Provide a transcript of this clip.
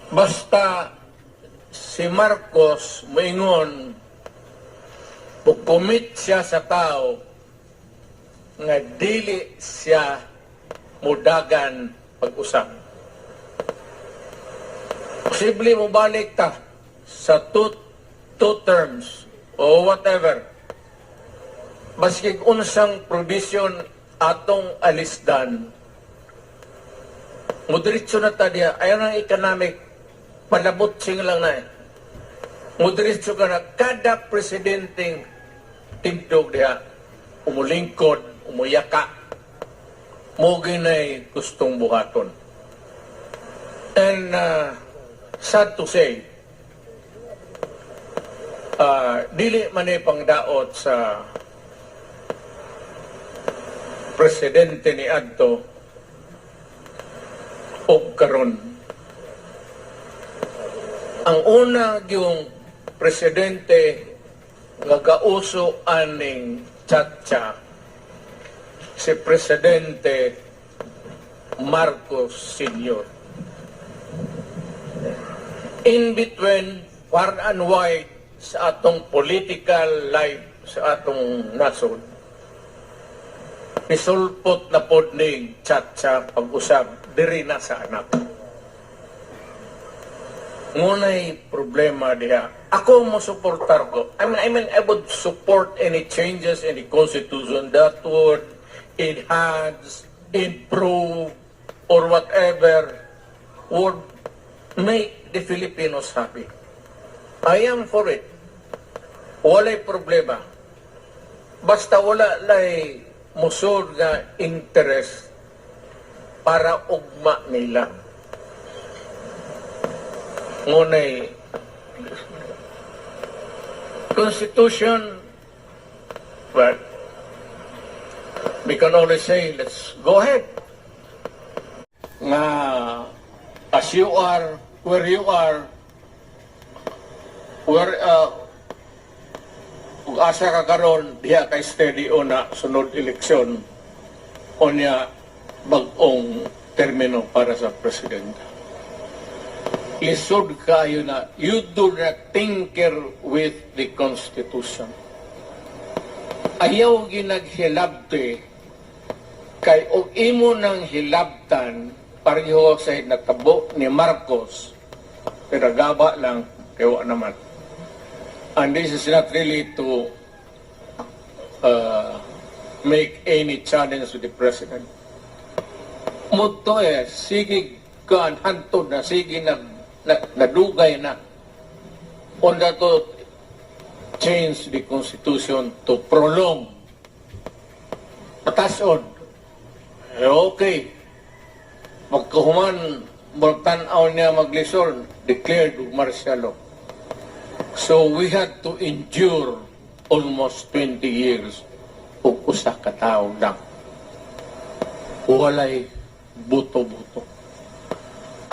Basta si Marcos moingon pagkumit siya sa tao nga dili siya mudagan pag-usap. Posible mo balik ta sa two terms o whatever. Baskig unsang provision atong alisdan. Mudiritso na ta diya. Ayaw ng economic palabot sing lang na eh. Mudiritso ka na kada presidenteng tindog diya. Umulingkod, umuyaka. Mugin ay gustong buhaton. And sad to say, dili man ay pangdaot sa presidente ni Adto o karon. Ang una yung presidente nga gauso aning chatcha si Presidente Marcos Sr. In between, far and wide sa atong political life sa atong nasod, nisulpot na pod ning chatcha pag-usab diri na sa anak. Ngunay problema diha. Ako mo suportar ko. I mean, I would support any changes in the Constitution that would enhance, improve, or whatever would make the Filipinos happy. I am for it. Walay problema. Basta wala lay musod nga interest para ugma nila. Ngunay Constitution, well, we can only say, let's go ahead. Nga, as you are, where you are, where, kung asa ka karon diha kay steady o na sunod eleksyon o niya bag-ong termino para sa presidente. Lisod kayo na you do not tinker with the Constitution. Ayaw ginaghilabte kay og imo nang hilabtan pareho sa natabo ni Marcos pero gaba lang kayo naman. And this is not really to make any challenge to the president. Muto sige kan hantod na sige nadugay na on that to change the Constitution to prolong patasod. Okay, magkahuman magtanaw niya maglisod, declared martial law. So we had to endure almost 20 years ug usa ka tawo lang walay buto-buto.